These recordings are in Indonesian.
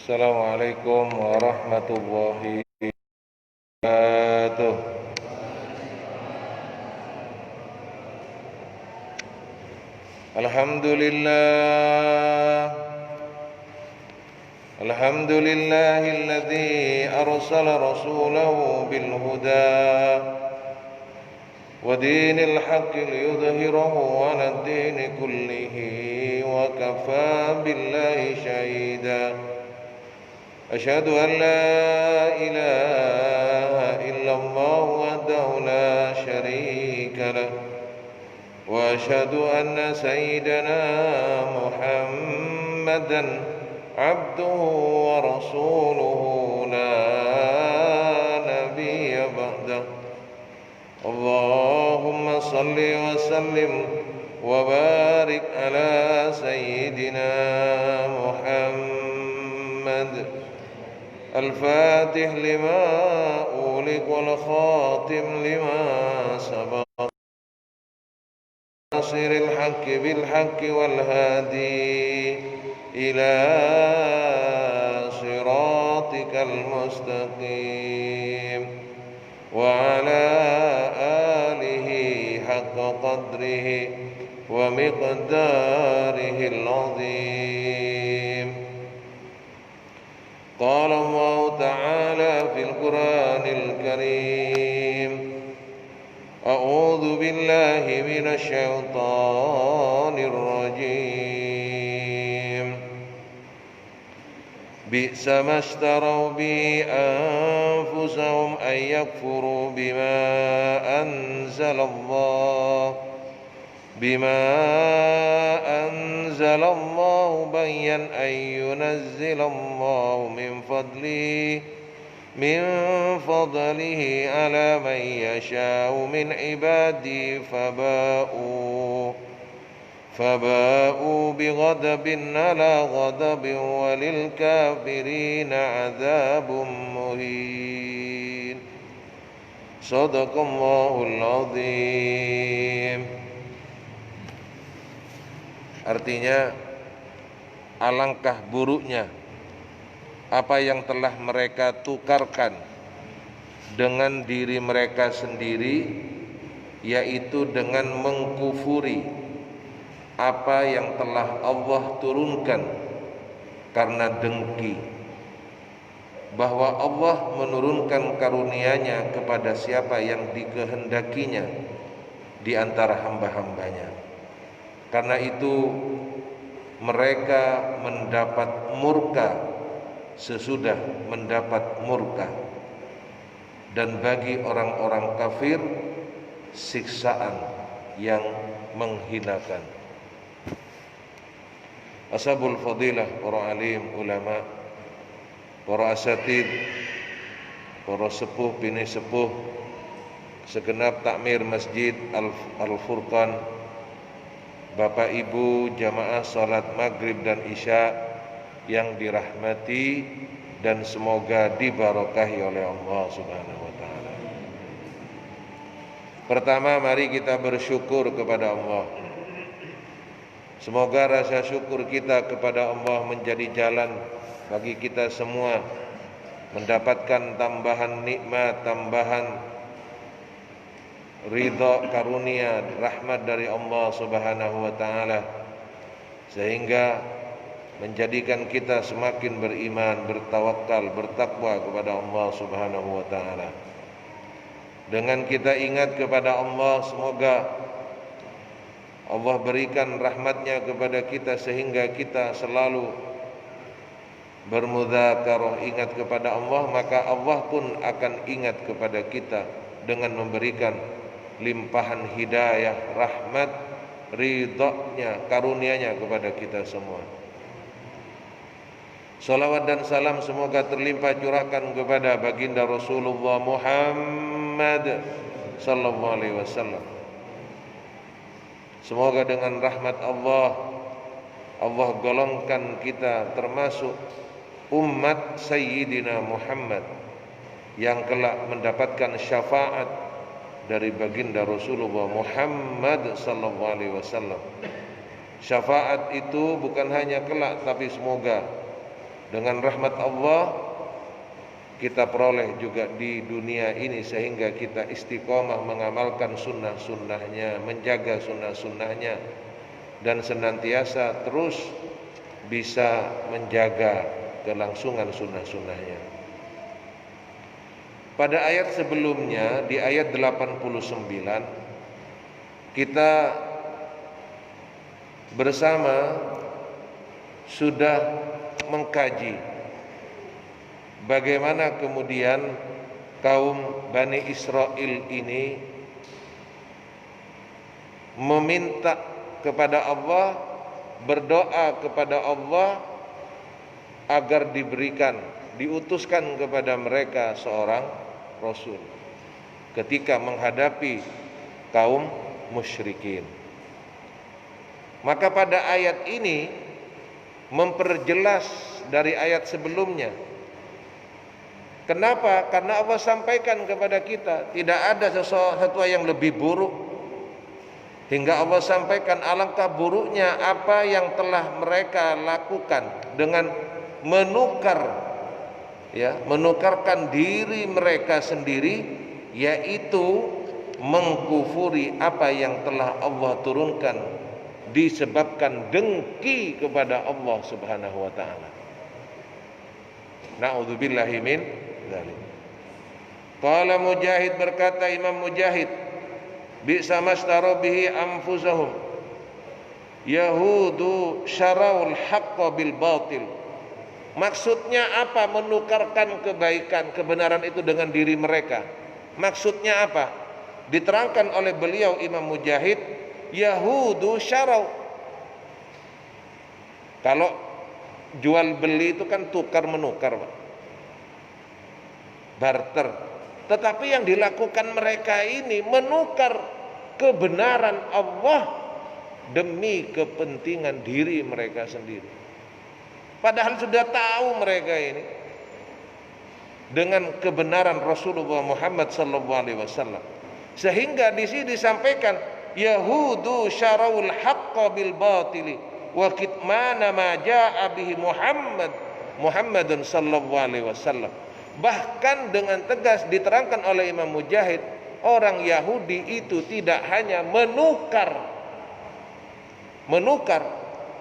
Assalamualaikum warahmatullahi wabarakatuh. Alhamdulillahilladzi arsala rasulahu bil huda wa dinil haqqi liyudhhirahu 'alad dini kullihi wa kafaa billahi shahida. Asyhadu an la ilaha illallah wahdahu la syarika lah wa asyhadu anna sayyidana Muhammadan abduhu wa rasuluhu la nabiyya ba'dah. Allahumma salli wa sallim wa barik ala sayyidina Muhammad al-fatih lima uliq wal khatim lima sabaq nasiril haqqi bil haqqi wal hadi ila siratikal mustaqim wa ala alihi haqqa qadrihi wa miqdarihi al-azim. Qala Allah ta'ala fil Qur'anil Karim, a'udzu billahi minasy syaithanir rajim. Bi'sa mashtaraw bi anfusahum ay yakfuru bima anzalallahu bayyan ay yunazzilallahu min fadlihi ala man yasha'u min ibadi faba'u bighadabin ala ghadabin walil kafirina adzabun muhin. Shadaqallahul azim. Artinya, alangkah buruknya apa yang telah mereka tukarkan dengan diri mereka sendiri, yaitu dengan mengkufuri apa yang telah Allah turunkan karena dengki bahwa Allah menurunkan karunia-Nya kepada siapa yang dikehendakinya di antara hamba-hambanya. Karena itu mereka mendapat murka sesudah mendapat murka, dan bagi orang-orang kafir siksaan yang menghinakan. Ashabul fadilah, para alim, ulama, para asatid, para sepuh, bini sepuh, segenap takmir Masjid Al-Furqan, Bapak Ibu jamaah salat maghrib dan isya yang dirahmati dan semoga diberkahi oleh Allah Subhanahu wa taala. Pertama, mari kita bersyukur kepada Allah. Semoga rasa syukur kita kepada Allah menjadi jalan bagi kita semua mendapatkan tambahan nikmat, tambahan ridha, karunia, rahmat dari Allah Subhanahu wa taala, sehingga menjadikan kita semakin beriman, bertawakal, bertakwa kepada Allah Subhanahu wa taala. Dengan kita ingat kepada Allah, semoga Allah berikan rahmatnya kepada kita sehingga kita selalu bermudzakarah, ingat kepada Allah, maka Allah pun akan ingat kepada kita dengan memberikan limpahan hidayah, rahmat, ridha-Nya, karunia-Nya kepada kita semua. Salawat dan salam semoga terlimpah curahkan kepada baginda Rasulullah Muhammad sallallahu alaihi wasallam. Semoga dengan rahmat Allah golongkan kita termasuk umat Sayyidina Muhammad yang kelak mendapatkan syafaat dari baginda Rasulullah Muhammad sallallahu alaihi wasallam. Syafaat itu bukan hanya kelak, tapi semoga Dengan rahmat Allah kita peroleh juga di dunia ini, sehingga kita istiqomah mengamalkan sunnah-sunnahnya, menjaga sunnah-sunnahnya, dan senantiasa terus bisa menjaga kelangsungan sunnah-sunnahnya. Pada ayat sebelumnya, di ayat 89, kita bersama sudah mengkaji bagaimana kemudian kaum Bani Israel ini meminta kepada Allah, berdoa kepada Allah agar diutuskan kepada mereka seorang Rasul ketika menghadapi kaum musyrikin. Maka pada ayat ini memperjelas dari ayat sebelumnya. Kenapa? Karena Allah sampaikan kepada kita tidak ada sesuatu yang lebih buruk, hingga Allah sampaikan alangkah buruknya apa yang telah mereka lakukan dengan menukarkan diri mereka sendiri, yaitu mengkufuri apa yang telah Allah turunkan disebabkan dengki kepada Allah Subhanahu wa taala. Na'udzubillahi min dzalik. Qala Mujahid, berkata Imam Mujahid, bi'sa mashtara bihi anfusahum yahudu syaraul haqqa bil batil. Maksudnya apa menukarkan kebaikan, kebenaran itu dengan diri mereka? Maksudnya apa? Diterangkan oleh beliau Imam Mujahid, yahudu syarau. Kalau jual beli itu kan tukar menukar, Pak, barter. Tetapi yang dilakukan mereka ini menukar kebenaran Allah demi kepentingan diri mereka sendiri. Padahal sudah tahu mereka ini dengan kebenaran Rasulullah Muhammad SAW. Sehingga di sini disampaikan yahudu syaraul haqqa bil batili wa kitmana ma jaa bihi Muhammadun sallallahu alaihi wasallam. Bahkan dengan tegas diterangkan oleh Imam Mujahid, orang Yahudi itu tidak hanya menukar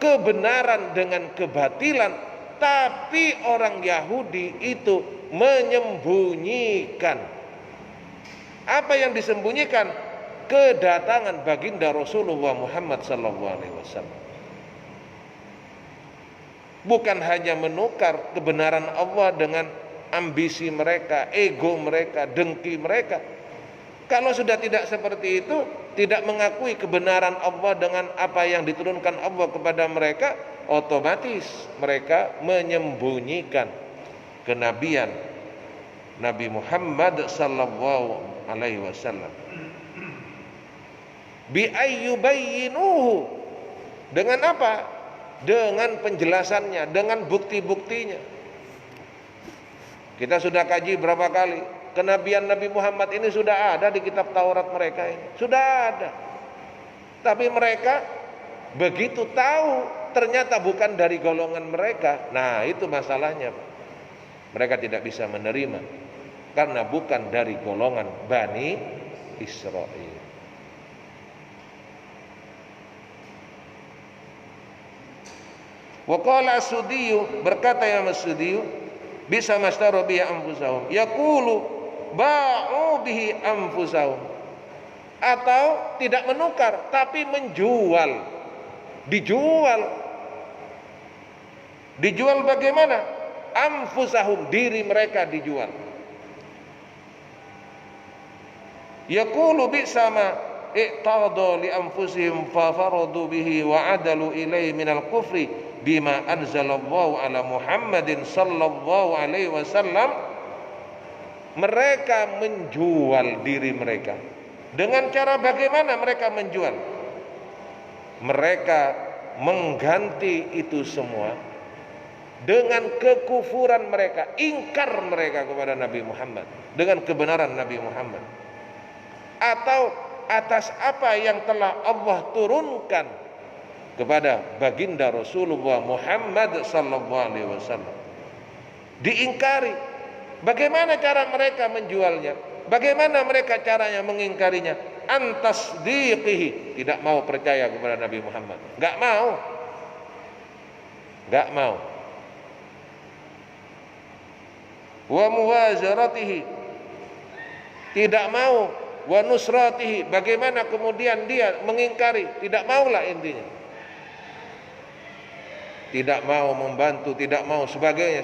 kebenaran dengan kebatilan, tapi orang Yahudi itu menyembunyikan. Apa yang disembunyikan? Kedatangan baginda Rasulullah Muhammad sallallahu alaihi wasallam. Bukan hanya menukar kebenaran Allah dengan ambisi mereka, ego mereka, dengki mereka. Kalau sudah tidak seperti itu, tidak mengakui kebenaran Allah dengan apa yang diturunkan Allah kepada mereka, otomatis mereka menyembunyikan kenabian Nabi Muhammad sallallahu alaihi wasallam. Bi ayyubayyinuhu, dengan apa? Dengan penjelasannya, dengan bukti-buktinya. Kita sudah kaji berapa kali, kenabian Nabi Muhammad ini sudah ada di kitab Taurat mereka ini, sudah ada. Tapi mereka begitu tahu ternyata bukan dari golongan mereka, nah itu masalahnya, Pak. Mereka tidak bisa menerima karena bukan dari golongan Bani Israel. Wa qala As-Sudiyyu, berkata Imam As-Sudiyyu, bisa mastaru bihi anfusahum yaqulu ba'u bihi anfusahum, atau tidak menukar tapi menjual. Dijual bagaimana? Anfusahum, diri mereka dijual. Yaqulu bi'sa ma i'tadu li anfusihim fa faradu bihi wa adalu ilaihi minal kufri bima anzalallahu ala Muhammadin sallallahu alaihi wasallam. Mereka menjual diri mereka. Dengan cara bagaimana mereka menjual? Mereka mengganti itu semua dengan kekufuran mereka, ingkar mereka kepada Nabi Muhammad dengan kebenaran Nabi Muhammad, atau atas apa yang telah Allah turunkan kepada baginda Rasulullah Muhammad sallallahu alaihi wasallam. diingkari. Bagaimana cara mereka menjualnya? Bagaimana mereka caranya mengingkarinya? Antasdiqihi, tidak mau percaya kepada Nabi Muhammad. Enggak mau. Enggak mau. Wa muwazaratihi, tidak mau. Wa nusratihi, bagaimana kemudian dia mengingkari? Tidak maulah intinya. Tidak mau membantu, tidak mau sebagainya.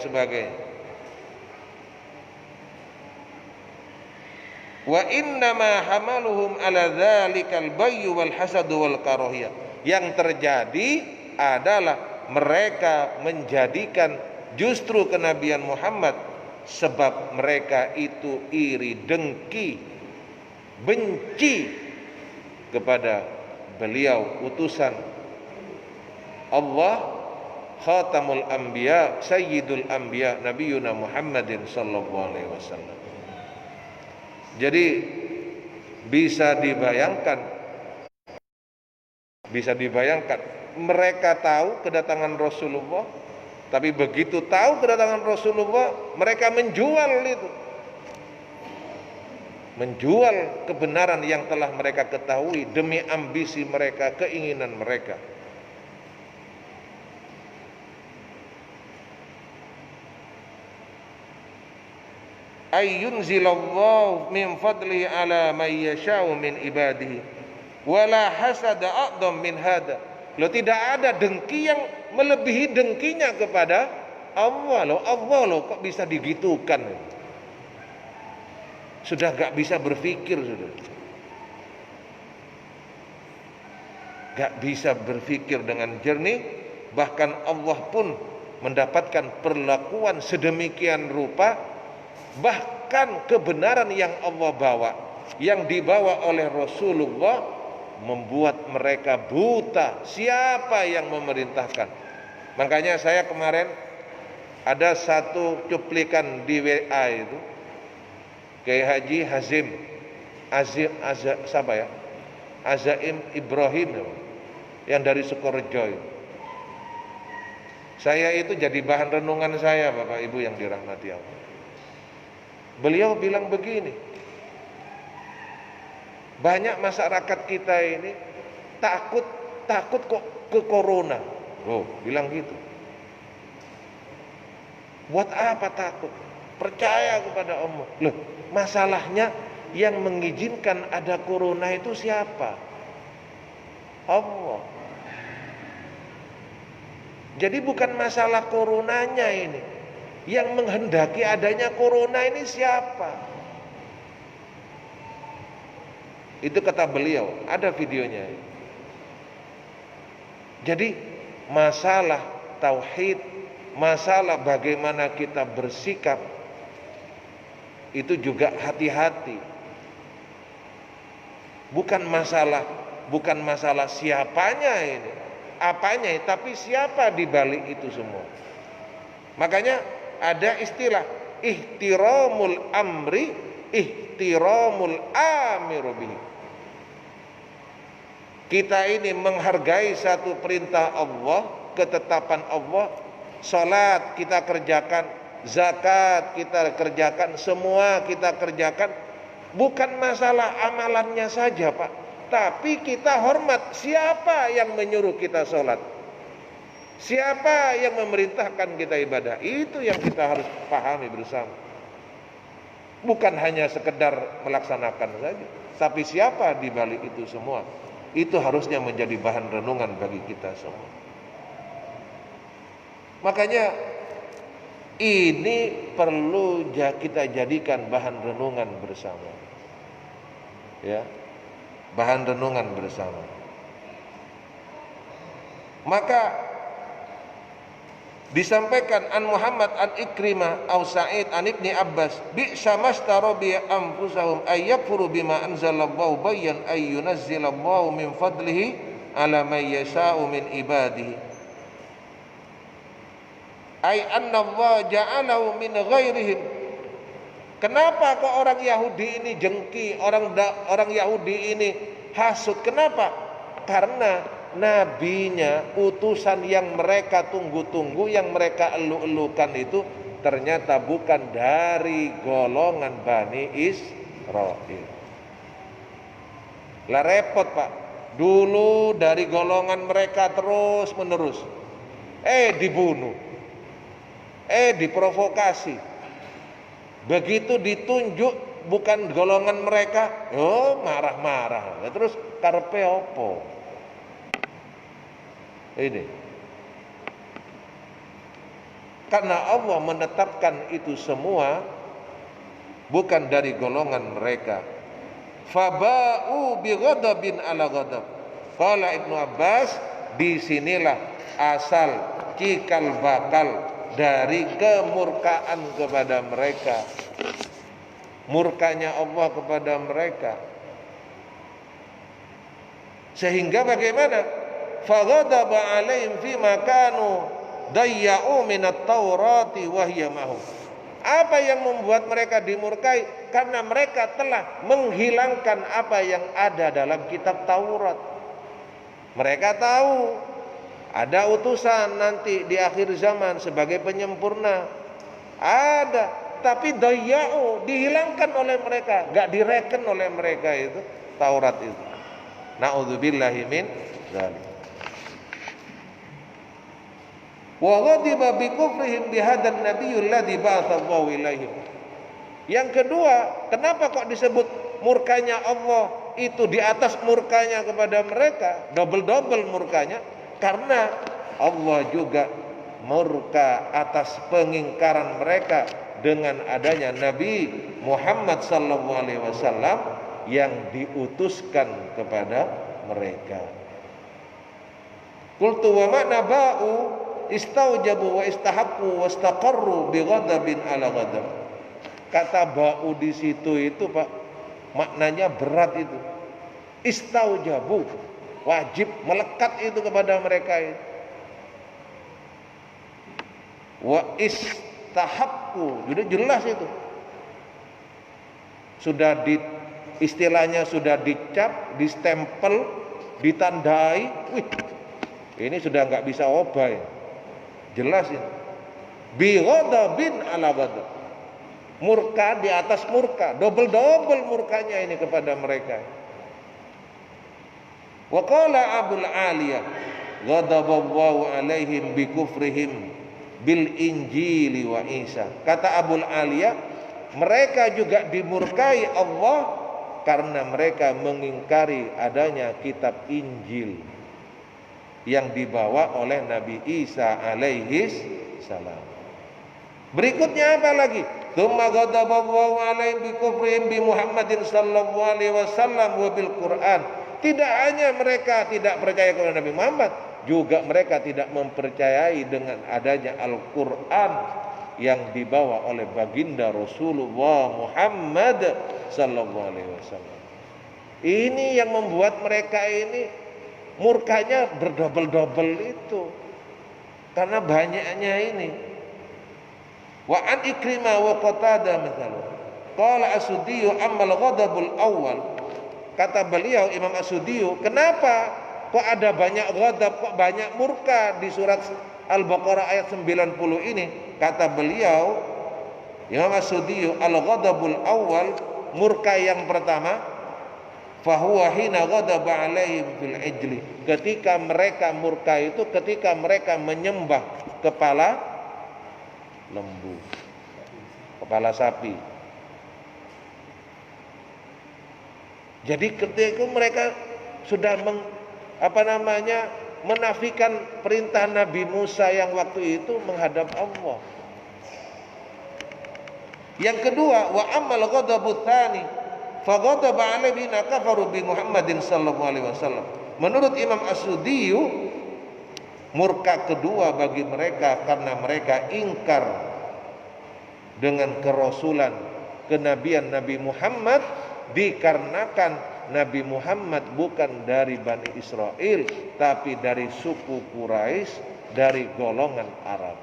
Wa innama hamaluhum ala dzalikal bayyu wal hasadu wal karahiyah. Yang terjadi adalah mereka menjadikan justru kenabian Muhammad sebab mereka itu iri, dengki, benci kepada beliau utusan Allah, khatamul anbiya, sayyidul anbiya, nabiyuna Muhammadin sallallahu alaihi wasallam. Jadi bisa dibayangkan mereka tahu kedatangan Rasulullah, tapi begitu tahu kedatangan Rasulullah mereka menjual kebenaran yang telah mereka ketahui demi ambisi mereka, keinginan mereka. Ayyunzilallahu min fadli ala man yasha'u min ibadihi wala hasada a'dham min hada. Loh, tidak ada dengki yang melebihi dengkinya kepada Allah. Allah kok bisa digitukan? Sudah gak bisa berpikir, sudah gak bisa berpikir dengan jernih. Bahkan Allah pun mendapatkan perlakuan sedemikian rupa. Bahkan kebenaran yang Allah bawa, yang dibawa oleh Rasulullah, membuat mereka buta. Siapa yang memerintahkan? Makanya saya kemarin ada satu cuplikan di WA itu, Kiai Haji Azaim Ibrahim yang dari Sukorejo. Saya itu jadi bahan renungan saya, Bapak Ibu yang dirahmati Allah. Beliau bilang begini, banyak masyarakat kita ini takut kok ke corona. Oh, bilang gitu. Buat apa takut? Percaya kepada Allah. Loh, masalahnya yang mengizinkan ada corona itu siapa? Allah. Jadi bukan masalah coronanya ini. Yang menghendaki adanya corona ini siapa? Itu kata beliau, ada videonya. Jadi masalah tauhid, masalah bagaimana kita bersikap, itu juga hati-hati. Bukan masalah siapanya ini, apanya, tapi siapa di balik itu semua. Makanya ada istilah ihtiramul amri, ihtiramul amiru bihi. Kita ini menghargai satu perintah Allah, ketetapan Allah. Salat kita kerjakan, zakat kita kerjakan, semua kita kerjakan. Bukan masalah amalannya saja, Pak, tapi kita hormat siapa yang menyuruh kita salat, siapa yang memerintahkan kita ibadah. Itu yang kita harus pahami bersama. Bukan hanya sekedar melaksanakan saja, tapi siapa di balik itu semua. Itu harusnya menjadi bahan renungan bagi kita semua. Makanya ini perlu kita jadikan bahan renungan bersama. Ya, bahan renungan bersama. Maka disampaikan an Muhammad an Ikrimah au Sa'id an Ibni Abbas, bi'sa mashtara bi anfusahum ay yakfuru bima anzalallahu bayyan ay yunazzilallahu min fadlihi ala man yasha'u min ibadihi ay anna Allah ja'alahu min ghairihim. Kenapa kok orang Yahudi ini jengki, orang Yahudi ini hasud? Kenapa? Karena nabinya, utusan yang mereka tunggu-tunggu, yang mereka elu-elukan itu ternyata bukan dari golongan Bani Israil. Lah repot Pak, dulu dari golongan mereka terus menerus, dibunuh, diprovokasi. Begitu ditunjuk bukan golongan mereka, marah-marah. Terus karepe opo? Ini karena Allah menetapkan itu semua bukan dari golongan mereka. Faba'u bi ghadabin ala ghadab. Qala Ibnu Abbas, disinilah asal cikal bakal dari kemurkaan kepada mereka, murkanya Allah kepada mereka. Sehingga bagaimana? Faghadaba alaihim fima kanu dayya'u minat taurati wa hiya mahum. Apa yang membuat mereka dimurkai? Karena mereka telah menghilangkan apa yang ada dalam kitab Taurat. Mereka tahu ada utusan nanti di akhir zaman sebagai penyempurna. Ada, tapi dayya'u, dihilangkan oleh mereka, enggak direken oleh mereka itu Taurat itu. Na'udzubillahi min dzalik. Wa ghadiba bi kufrihim bi hadzal nabiyil ladzi ba'atha Allahu ilaihim. Yang kedua, kenapa kok disebut murkanya Allah itu di atas murkanya kepada mereka, double murkanya? Karena Allah juga murka atas pengingkaran mereka dengan adanya Nabi Muhammad sallallahu alaihi wasallam yang diutuskan kepada mereka. Qultu wa ma'na ba'u istaujabu wa istahaqqu wastaqarru bi ghadabin ala ghadab. Kata ba'u di situ itu Pak, maknanya berat itu. Istaujabu, wajib melekat itu kepada mereka itu. Wa istahaqqu, sudah jelas itu. Sudah istilahnya sudah dicap, distempel, ditandai. Wih, ini sudah nggak bisa obah ya. Jelas ini. Bi ghadabin ala ghadab. Murka di atas murka, double murkanya ini kepada mereka. Wa qala Abul Aliyah, ghadaballahu alaihim bi kufrihim bil Injili wa Isa. Kata Abul Aliyah, mereka juga dimurkai Allah karena mereka mengingkari adanya kitab Injil yang dibawa oleh Nabi Isa alaihis salam. Berikutnya apa lagi? Tsumma ghadaballahu alaihim bi kufrihim bi Muhammadin sallallahu alaihi wasallam wa bil Quran. Tidak hanya mereka tidak percaya kepada Nabi Muhammad, juga mereka tidak mempercayai dengan adanya Al-Quran yang dibawa oleh baginda Rasulullah Muhammad sallallahu alaihi wasallam. Ini yang membuat mereka ini murkanya berdobel itu. Karena banyaknya ini. Wa an Ikrimah wa Qatadah misalnya. Qala As-Suddi ammal ghadabul awal. Kata beliau Imam As-Suddi, kenapa kok ada banyak ghadab, kok banyak murka di surat Al-Baqarah ayat 90 ini? Kata beliau Imam As-Suddi, al-ghadabul awal, murka yang pertama, fahuwa hina ghadaba alaihim fil ijli. Ketika mereka murka itu ketika mereka menyembah kepala lembu, kepala sapi. Jadi ketika mereka sudah menafikan perintah Nabi Musa yang waktu itu menghadap Allah. Yang kedua, wa ammal ghadabu tsani fa ghadaba alaihina kafaru bi Muhammadin sallallahu alaihi wasallam. Menurut Imam As-Suddi, murka kedua bagi mereka karena mereka ingkar dengan kerasulan, kenabian Nabi Muhammad, dikarenakan Nabi Muhammad bukan dari Bani Israel tapi dari suku Quraisy, dari golongan Arab.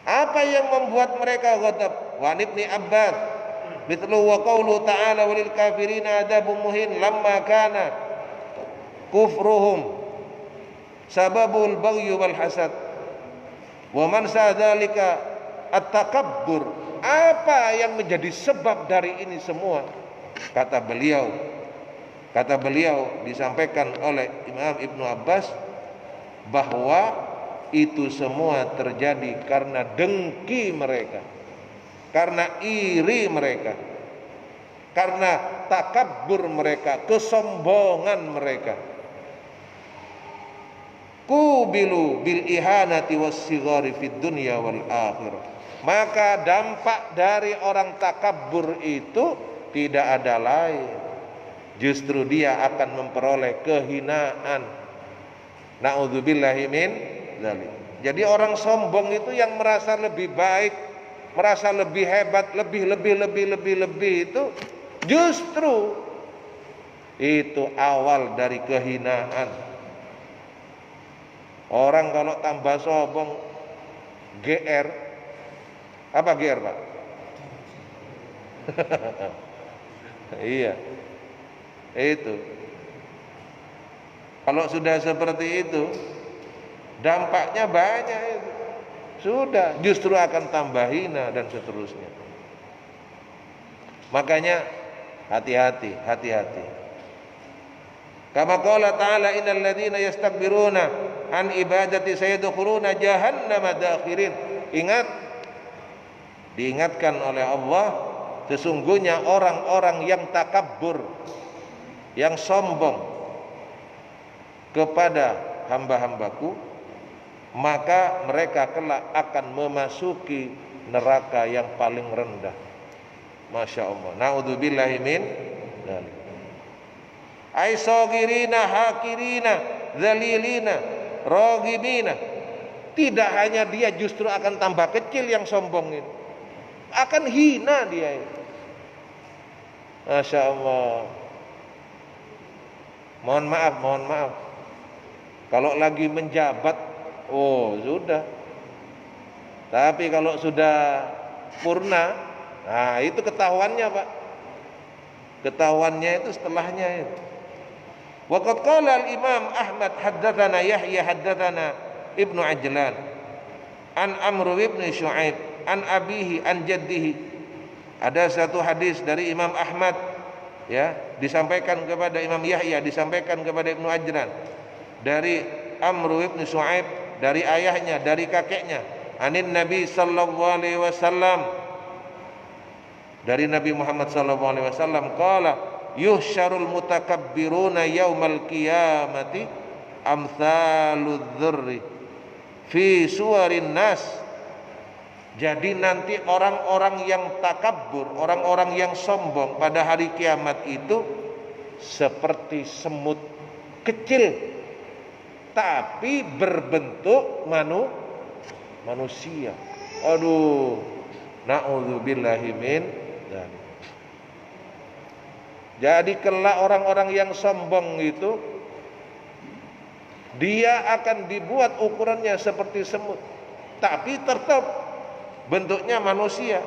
Apa yang membuat mereka ghadab? Wa Ibnu Abbas mithlu wa qaulu ta'ala walil kafirina adabun muhin lamma kana kufruhum sababul baghy wal hasad. Wa man sadzalika at-takabbur, apa yang menjadi sebab dari ini semua? Kata beliau disampaikan oleh Imam Ibnu Abbas bahwa itu semua terjadi karena dengki mereka, karena iri mereka, karena takabbur mereka, kesombongan mereka. Kubilu bil ihanati was-sighari fid dunya wal akhirah. Maka dampak dari orang takabbur itu tidak ada lain, justru dia akan memperoleh kehinaan. Na'udzubillahi min dzalik. Jadi orang sombong itu yang merasa lebih baik, merasa lebih hebat, lebih itu justru itu awal dari kehinaan. Orang kalau tambah sombong, GR, apa GR Pak? Iya, itu. Kalau sudah seperti itu, dampaknya banyak itu. Sudah, justru akan tambah hina dan seterusnya. Makanya hati-hati. Kama qala ta'ala innal ladzina yastakbiruna an ibadati sayadkhuluna jahannama dakhirin. Ingat, diingatkan oleh Allah, sesungguhnya orang-orang yang takabbur, yang sombong kepada hamba-hambaku, maka mereka kelak akan memasuki neraka yang paling rendah. Masya Allah. Na'udzubillahi min dzalik. Ai sagirina hakirina dzalilina ragibina. Tidak hanya dia justru akan tambah kecil yang sombong ini, akan hina dia ini. Masya Allah. Mohon maaf. Kalau lagi menjabat, oh sudah. Tapi kalau sudah purna, nah itu ketahuannya Pak. Ketahuannya itu setelahnya itu. Waqad qala al-Imam Ahmad haddatsana Yahya haddatsana Ibnu Ajlan an Amr bin Syu'aib an abihi an jaddihi. Ada satu hadis dari Imam Ahmad, ya, disampaikan kepada Imam Yahya, disampaikan kepada Ibnu Ajlan dari Amr bin Syu'aib, dari ayahnya, dari kakeknya, anin Nabi sallallahu alaihi wasallam, dari Nabi Muhammad sallallahu alaihi wasallam, qala yuhsyarul mutakabbiruna yaumal qiyamati amsaludz dzurri fi suwarin nas. Jadi nanti orang-orang yang takabbur, orang-orang yang sombong pada hari kiamat itu seperti semut kecil tapi berbentuk manusia. Aduh, na'udzubillahi min dzalik. Jadi kelak orang-orang yang sombong itu, dia akan dibuat ukurannya seperti semut, tapi tetap bentuknya manusia.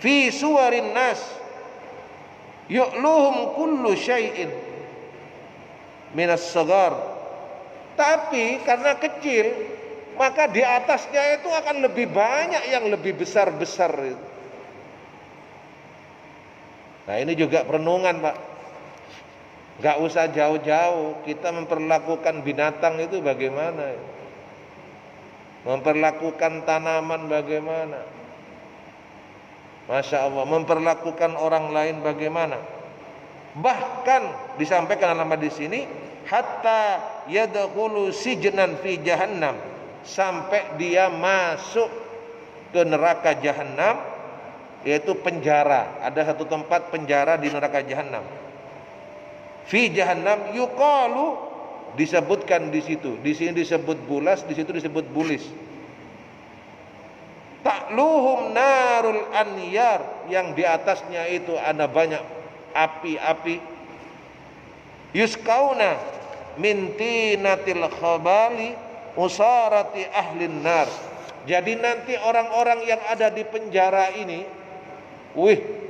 Fi suwarin nas yu'luhum kullu syai'in minas sagar. Tapi karena kecil, maka di atasnya itu akan lebih banyak yang lebih besar-besar itu. Nah ini juga perenungan Pak. Gak usah jauh-jauh, kita memperlakukan binatang itu bagaimana, memperlakukan tanaman bagaimana, Masya Allah, memperlakukan orang lain bagaimana. Bahkan disampaikan dalam hadis ini, hatta yadkhulu sijnan fi jahannam, sampai dia masuk ke neraka jahannam, yaitu penjara. Ada satu tempat penjara di neraka jahanam. Fi jahannam yuqalu, disebutkan di situ. Di sini disebut bulas, di situ disebut bulis. Ta'luhum narul anyar, yang di atasnya itu ada banyak api-api. Yuskauna min tinatil khabali usarati ahlin nar. Jadi nanti orang-orang yang ada di penjara ini,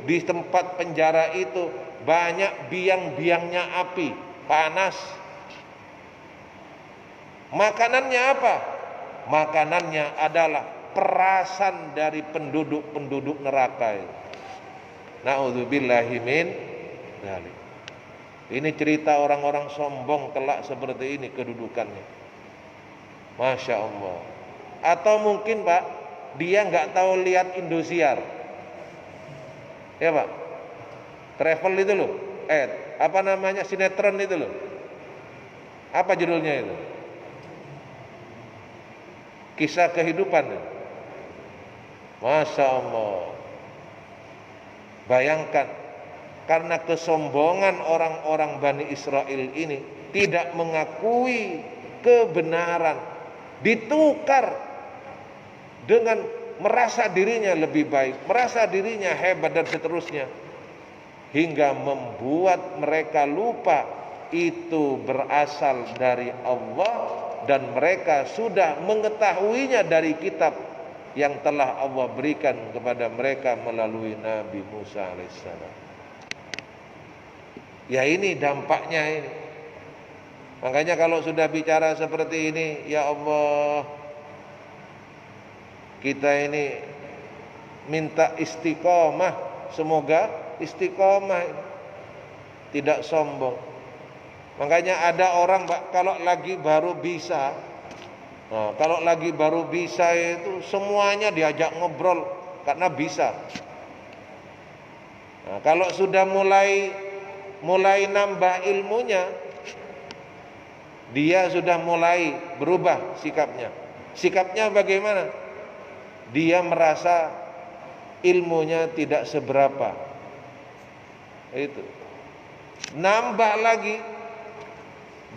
di tempat penjara itu banyak biang-biangnya api, panas. Makanannya apa? Makanannya adalah perasan dari penduduk-penduduk neraka. Na'udzubillahi min dzalik. Ini cerita orang-orang sombong kelak seperti ini kedudukannya. Masya Allah. Atau mungkin Pak, dia nggak tahu lihat Indosiar. Ya Pak, travel itu loh. Apa namanya, sinetron itu loh. Apa judulnya itu? Kisah kehidupan. Masya Allah. Bayangkan, karena kesombongan orang-orang Bani Israel ini tidak mengakui kebenaran, ditukar dengan merasa dirinya lebih baik, merasa dirinya hebat dan seterusnya, hingga membuat mereka lupa itu berasal dari Allah, dan mereka sudah mengetahuinya dari kitab yang telah Allah berikan kepada mereka melalui Nabi Musa alaihissalam. Ya ini dampaknya ini. Makanya kalau sudah bicara seperti ini, ya Allah, kita ini minta istiqomah. Semoga istiqomah, tidak sombong. Makanya ada orang kalau lagi baru bisa, kalau lagi baru bisa itu semuanya diajak ngobrol karena bisa. Nah, kalau sudah mulai nambah ilmunya, dia sudah mulai berubah sikapnya. Sikapnya bagaimana? Dia merasa ilmunya tidak seberapa. Itu. Nambah lagi,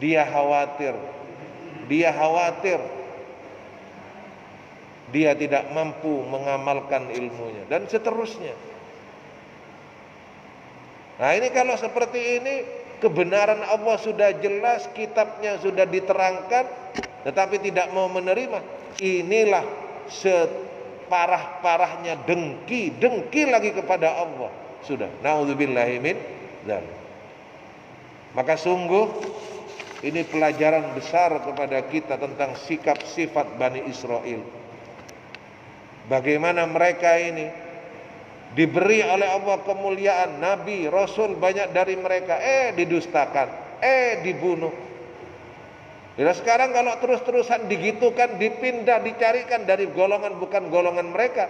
dia khawatir. Dia tidak mampu mengamalkan ilmunya dan seterusnya. Nah ini kalau seperti ini, kebenaran Allah sudah jelas, kitabnya sudah diterangkan, tetapi tidak mau menerima. Inilah separah-parahnya dengki lagi kepada Allah. Sudah, na'udzubillahi min dzalik. Maka sungguh ini pelajaran besar kepada kita tentang sikap sifat Bani Israel. Bagaimana mereka ini diberi oleh Allah kemuliaan, nabi, rasul banyak dari mereka, didustakan, dibunuh. Dan sekarang kalau terus-terusan digitukan, dipindah, dicarikan dari golongan bukan golongan mereka,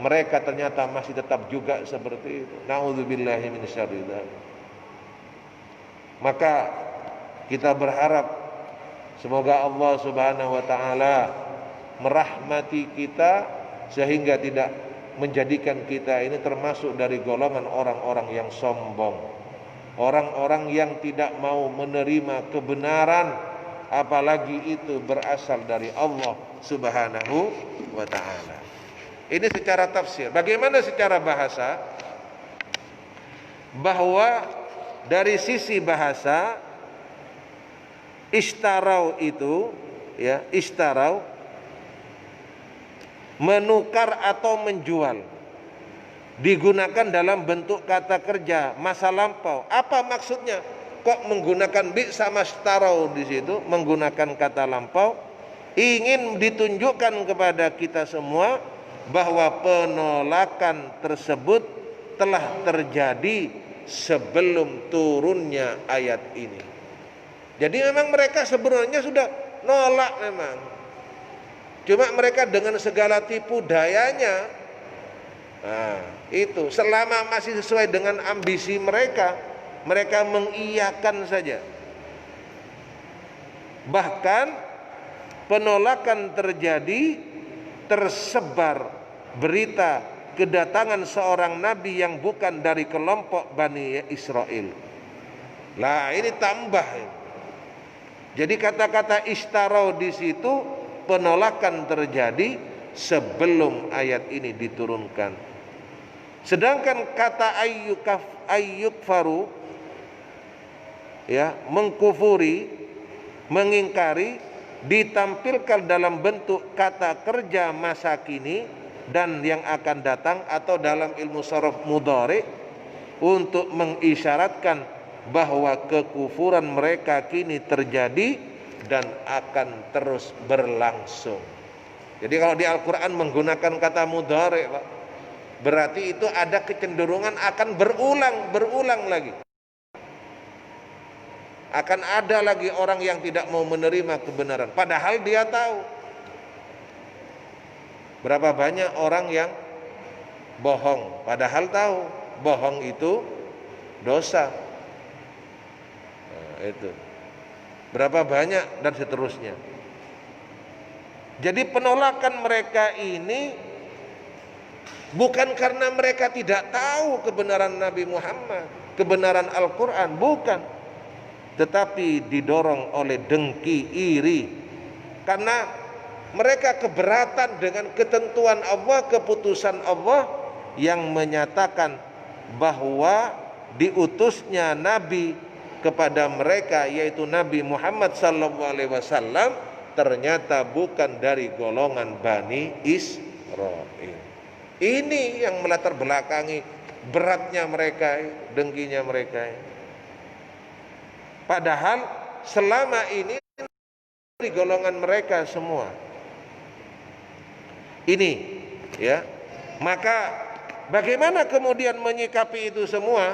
mereka ternyata masih tetap juga seperti itu. Na'udzubillahi min syarri dzalik. Maka kita berharap semoga Allah Subhanahu wa taala merahmati kita sehingga tidak menjadikan kita ini termasuk dari golongan orang-orang yang sombong, orang-orang yang tidak mau menerima kebenaran, apalagi itu berasal dari Allah Subhanahu wa ta'ala. Ini secara tafsir. Bagaimana secara bahasa? Bahwa dari sisi bahasa, ishtarau itu, ya, ishtarau, menukar atau menjual, digunakan dalam bentuk kata kerja masa lampau. Apa maksudnya? Kok menggunakan bi sama ishtarau di situ, menggunakan kata lampau? Ingin ditunjukkan kepada kita semua bahwa penolakan tersebut telah terjadi sebelum turunnya ayat ini. Jadi memang mereka sebenarnya sudah nolak memang. Cuma mereka dengan segala tipu dayanya, itu selama masih sesuai dengan ambisi mereka, mereka mengiyakan saja. Bahkan penolakan terjadi, tersebar berita kedatangan seorang nabi yang bukan dari kelompok Bani Israel. Lah ini tambah. Jadi kata-kata ishtarau di situ, penolakan terjadi sebelum ayat ini diturunkan. Sedangkan kata ayyukfaru, ya, mengkufuri, mengingkari, ditampilkan dalam bentuk kata kerja masa kini dan yang akan datang, atau dalam ilmu sharaf mudhari, untuk mengisyaratkan bahwa kekufuran mereka kini terjadi dan akan terus berlangsung. Jadi kalau di Al-Quran menggunakan kata mudhari', Pak, berarti itu ada kecenderungan akan berulang lagi. Akan ada lagi orang yang tidak mau menerima kebenaran, padahal dia tahu. Berapa banyak orang yang bohong, padahal tahu bohong itu dosa. Nah, itu. Berapa banyak dan seterusnya. Jadi penolakan mereka ini bukan karena mereka tidak tahu kebenaran Nabi Muhammad, kebenaran Al-Quran, bukan. Tetapi didorong oleh dengki, iri. Karena mereka keberatan dengan ketentuan Allah, keputusan Allah yang menyatakan bahwa diutusnya Nabi kepada mereka, yaitu Nabi Muhammad SAW, ternyata bukan dari golongan Bani Israel. Ini yang melatar belakangi beratnya mereka, dengkinya mereka. Padahal selama ini dari golongan mereka semua. Ini, ya. Maka bagaimana kemudian menyikapi itu semua?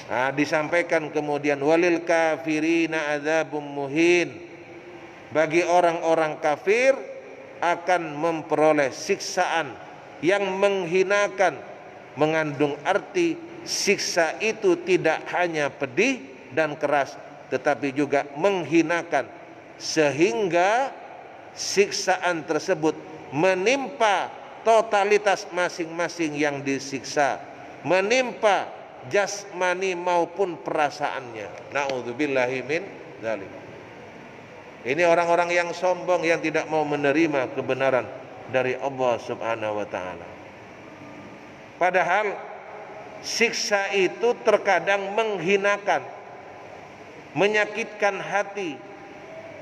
Nah, disampaikan kemudian walil kafirina adzabum muhin. Bagi orang-orang kafir akan memperoleh siksaan yang menghinakan, mengandung arti siksa itu tidak hanya pedih dan keras, tetapi juga menghinakan, sehingga siksaan tersebut menimpa totalitas masing-masing yang disiksa, menimpa jasmani maupun perasaannya. Na'udzubillahi min dzalik. Ini orang-orang yang sombong, yang tidak mau menerima kebenaran dari Allah Subhanahu wa taala. Padahal siksa itu terkadang menghinakan, menyakitkan hati,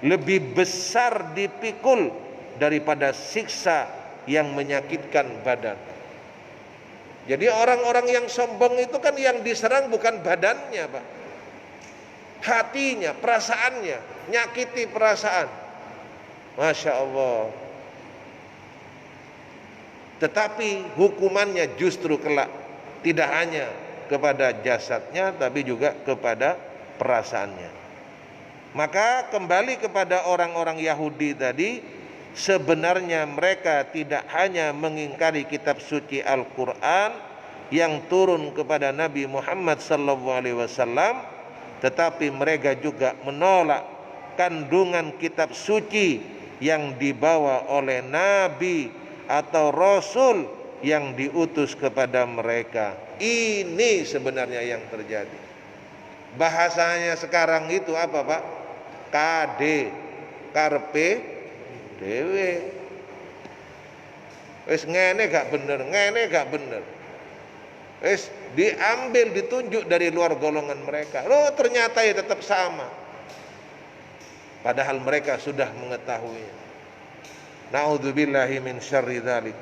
lebih besar dipikul daripada siksa yang menyakitkan badan. Jadi orang-orang yang sombong itu kan yang diserang bukan badannya, Pak. Hatinya, perasaannya, nyakiti perasaan. Masya Allah. Tetapi hukumannya justru kelak tidak hanya kepada jasadnya, tapi juga kepada perasaannya. Maka kembali kepada orang-orang Yahudi tadi, sebenarnya mereka tidak hanya mengingkari kitab suci Al-Quran yang turun kepada Nabi Muhammad SAW, tetapi mereka juga menolak kandungan kitab suci yang dibawa oleh Nabi atau Rasul yang diutus kepada mereka. Ini sebenarnya yang terjadi. Bahasanya sekarang itu apa, Pak? KD, karpe dewe. Wis ngene gak bener, ngene gak bener. Wis diambil, ditunjuk dari luar golongan mereka. Loh, ternyata ya tetap sama. Padahal mereka sudah mengetahuinya. Na'udzubillahi min syarri dzalik.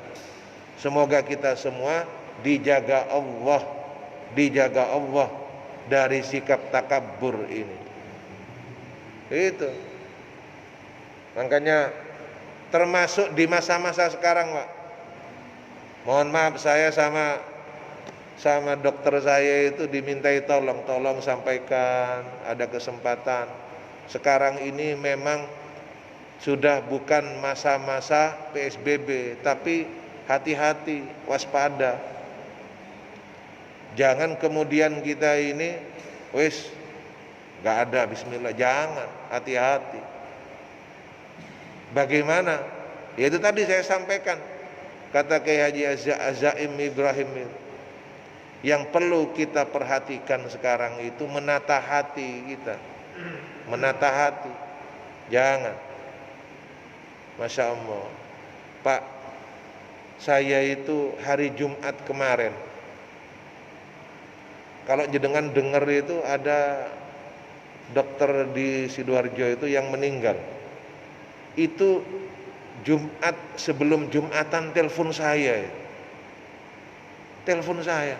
Semoga kita semua dijaga Allah dari sikap takabur ini. Itu. Makanya termasuk di masa-masa sekarang, Pak. Mohon maaf, saya sama dokter saya itu dimintai tolong sampaikan, ada kesempatan. Sekarang ini memang sudah bukan masa-masa PSBB, tapi hati-hati, waspada. Jangan kemudian kita ini wis gak ada bismillah, jangan, hati-hati. Bagaimana? Ya itu tadi saya sampaikan, kata Kiai Haji Azaim Ibrahim, yang perlu kita perhatikan sekarang itu menata hati kita. Menata hati. Jangan. Masya Allah. Pak, saya itu hari Jumat kemarin, kalau jenengan dengar itu ada dokter di Sidoarjo itu yang meninggal. Itu Jumat, sebelum Jumatan telepon saya. Telepon saya.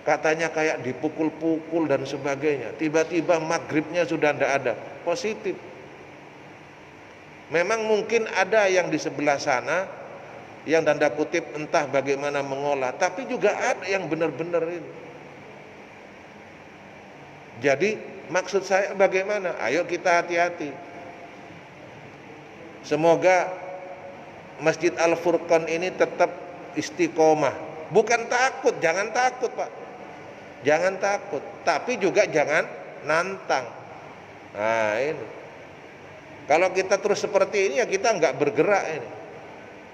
katanya kayak dipukul-pukul dan sebagainya. Tiba-tiba maghribnya sudah tidak ada. Positif. Memang mungkin ada yang di sebelah sana yang tanda kutip entah bagaimana mengolah, tapi juga ada yang benar-benar ini. Jadi maksud saya bagaimana? Ayo kita hati-hati. Semoga Masjid Al-Furqan ini tetap istiqomah. Bukan takut, jangan takut Pak. Jangan takut, tapi juga jangan nantang. Nah ini. Kalau kita terus seperti ini ya kita nggak bergerak ini.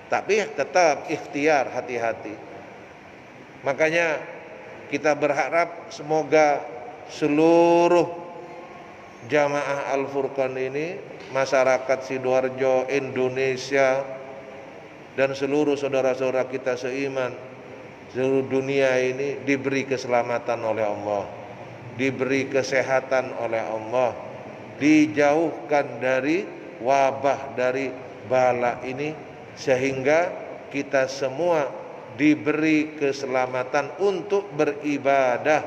Tapi tetap ikhtiar, hati-hati. Makanya kita berharap semoga seluruh jamaah Al-Furqan ini, masyarakat Sidoarjo, Indonesia, dan seluruh saudara-saudara kita seiman, seluruh dunia ini diberi keselamatan oleh Allah, diberi kesehatan oleh Allah, dijauhkan dari wabah, dari bala ini, sehingga kita semua diberi keselamatan untuk beribadah,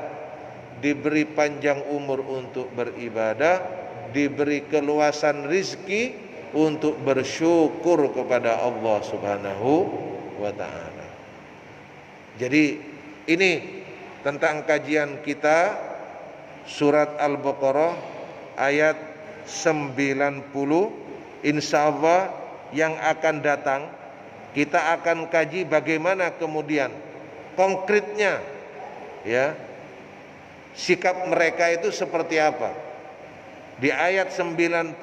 diberi panjang umur untuk beribadah, diberi keluasan rizki untuk bersyukur kepada Allah Subhanahu wa ta'ala. Jadi ini tentang kajian kita surat Al-Baqarah ayat 90. Insya Allah yang akan datang kita akan kaji bagaimana kemudian konkretnya ya, sikap mereka itu seperti apa. Di ayat 91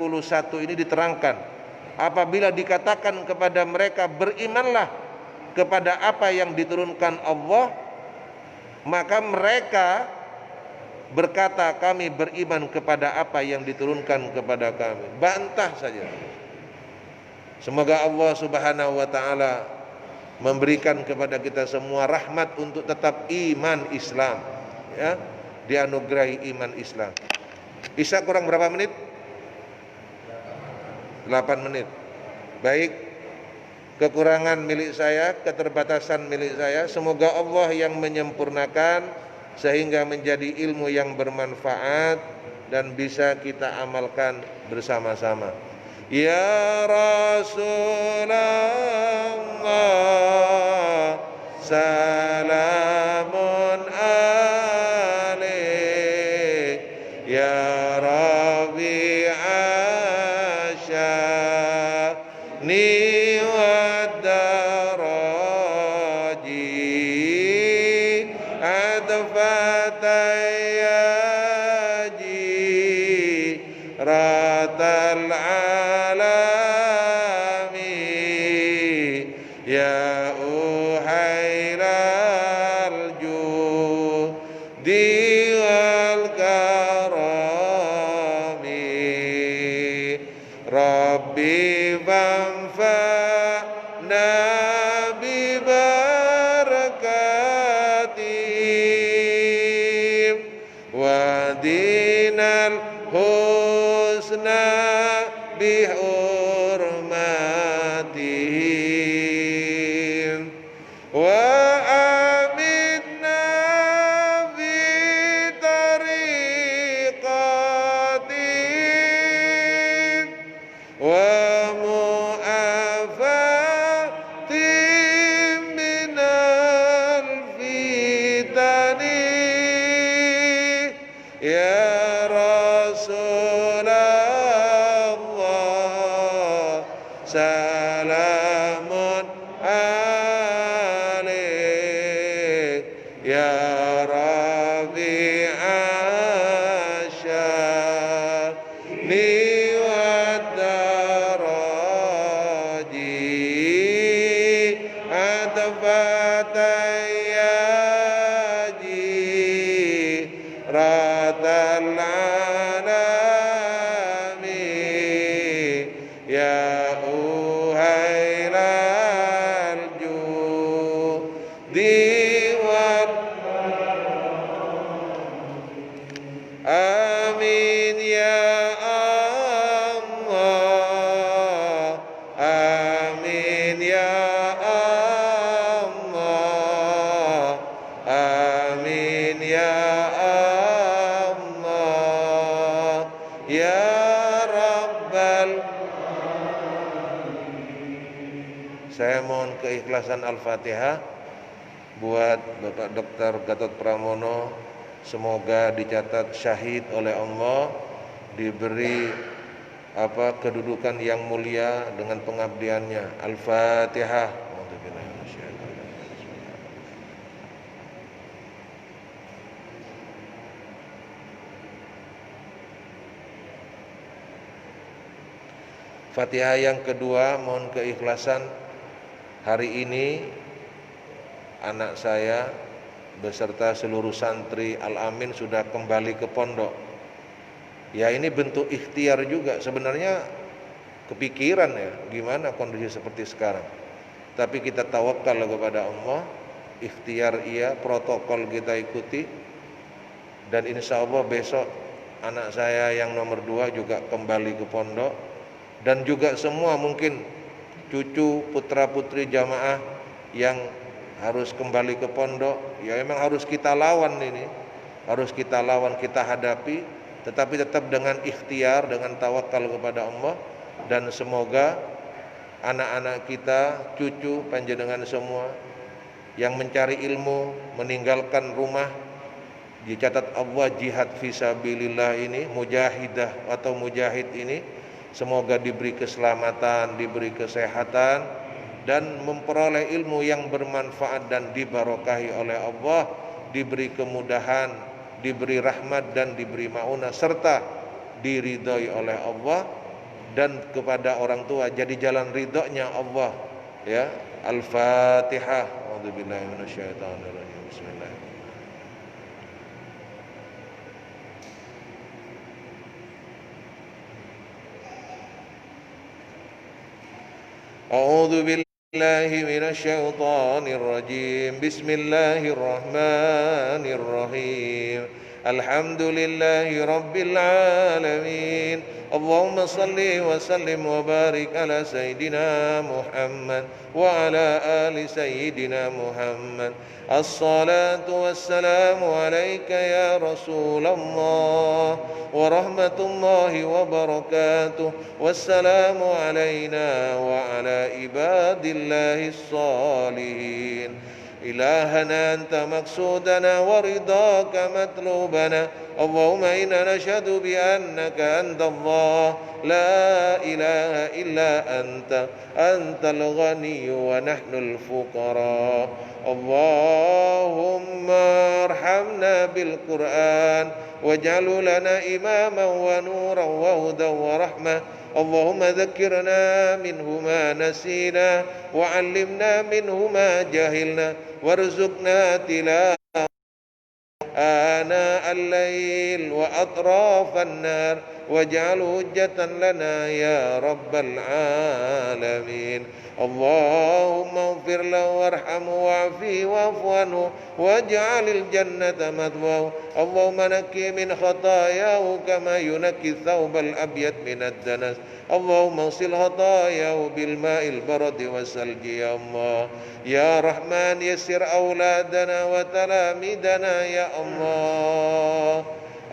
ini diterangkan, apabila dikatakan kepada mereka berimanlah kepada apa yang diturunkan Allah, maka mereka berkata kami beriman kepada apa yang diturunkan kepada kami. Bantah saja. Semoga Allah Subhanahu wa ta'ala memberikan kepada kita semua rahmat untuk tetap iman Islam ya, dianugerahi iman Islam. Isya kurang berapa menit? 8 menit. Baik, kekurangan milik saya, keterbatasan milik saya, semoga Allah yang menyempurnakan sehingga menjadi ilmu yang bermanfaat dan bisa kita amalkan bersama-sama. Ya Rasulullah salamun alaik ya Rabi asyani wa daraji adfatayaji ratal ya uhairal judi wal karami rabbi banfa'na bi barakatihim wa dinal husna bi hurmatihim wa aminna fi tariqatihim wa mu'afatim minal fitani ya Rasulullah salamun alaik ya Rabi asyani wa daraji adfatayaji ratal alami ya uhairal judi wal amin ya Allah, amin ya Allah, amin saya mohon keikhlasan Al-Fatihah buat Bapak Dr. Gatot Pramono, semoga dicatat syahid oleh Allah, diberi kedudukan yang mulia dengan pengabdiannya. Al-Fatihah. Fatihah yang kedua, mohon keikhlasan. Hari ini anak saya beserta seluruh santri Al-Amin sudah kembali ke pondok. Ya, ini bentuk ikhtiar juga. Sebenarnya kepikiran ya, gimana kondisi seperti sekarang. Tapi kita tawakal kepada Allah, ikhtiar iya, protokol kita ikuti. Dan insya Allah besok anak saya yang nomor 2 juga kembali ke pondok. Dan juga semua mungkin cucu putra putri jamaah yang harus kembali ke pondok, ya memang harus kita lawan ini, harus kita lawan, kita hadapi, tetapi tetap dengan ikhtiar, dengan tawakal kepada Allah. Dan semoga anak-anak kita, cucu panjenengan semua yang mencari ilmu, meninggalkan rumah, dicatat Allah jihad fisabilillah ini, mujahidah atau mujahid ini, semoga diberi keselamatan, diberi kesehatan, dan memperoleh ilmu yang bermanfaat dan dibarokahi oleh Allah, diberi kemudahan, diberi rahmat dan diberi maunah, serta diridhoi oleh Allah. Dan kepada orang tua jadi jalan ridhonya Allah ya. Al-Fatihah. A'udzubillahi minasyaitonirrajim. Bismillahirrahmanirrahim. A'udzu billahi minasyaitonir rajim. Bismillahirrahmanirrahim. Alhamdulillahi rabbil alamin. Allahumma salli wa sallim wa barik ala sayyidina Muhammad wa ala ali sayyidina Muhammad. As-salatu wassalamu alayka ya Rasulullah wa rahmatullahi wa barakatuh. Wassalamu alayna wa ala ibadillahi salihin. إلهنا أنت مقصودنا ورضاك مطلوبنا. اللهم إنا نشهد بأنك أنت الله لا إله إلا أنت الغني ونحن الفقراء. اللهم ارحمنا بالقرآن واجعله لنا إماما ونورا وهدى ورحمة. اللهم ذكرنا منه ما نسينا وعلمنا منه ما جهلنا وارزقنا تلاوته آناء الليل وأطراف النار واجعله حجة لنا يا رب العالمين. اللهم اغفر له وارحمه واعفه واعف عنه واجعل الجنة مثواه. اللهم نقه من خطاياه كما ينقي الثوب الأبيض من الدنس. اللهم اغسل خطاياه بالماء البرد والثلج يا الله. يا رحمن يسر أولادنا وتلاميذنا يا الله.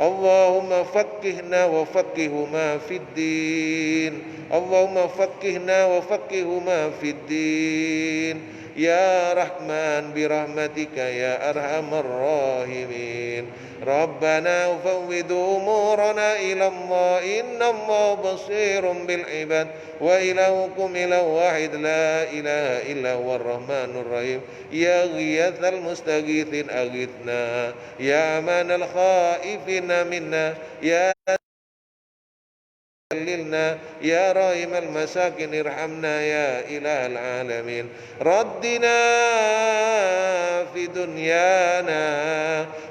اللهم فقهنا وفقهما في الدين. اللهم فقهنا وفقهما في الدين يا رحمن برحمتك يا أرحم الراحمين. ربنا فوض أمورنا إلى الله إن الله بصير بالعباد وإلهكم إله واحد لا إله إلا هو الرحمن الرحيم. يا غياث المستغيثين أغثنا. يا أمان الخائفين منا. يا للنا. يا راحم المساكن ارحمنا يا إله العالمين. ردنا في دنيانا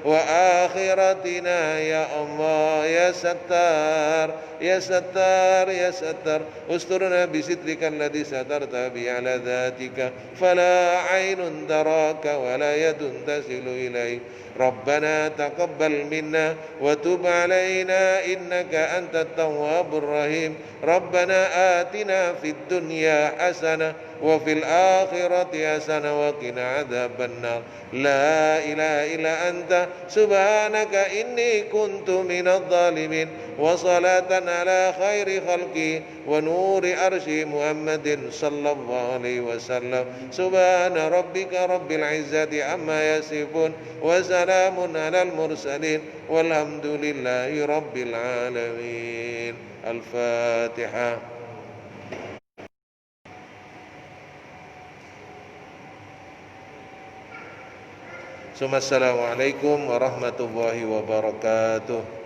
وآخرتنا يا الله. يا ستار يا ستار يا ستار استرنا بسترك الذي سترت به على ذاتك فلا عين تراك ولا يد تصل إليك. ربنا تقبل منا وتب علينا إنك أنت التواب الرحيم. ربنا آتنا في الدنيا حسنة وفي الآخرة حسنة وقنا عذاب النار لا إله إلا أنت سبحانك إني كنت من الظالمين وصلاة على خير خلقي ونور عرش محمد صلى الله عليه وسلم سبحان ربك رب العزة عما يصفون وسلام على المرسلين والحمد لله رب العالمين. الفاتحة. Assalamualaikum warahmatullahi wabarakatuh.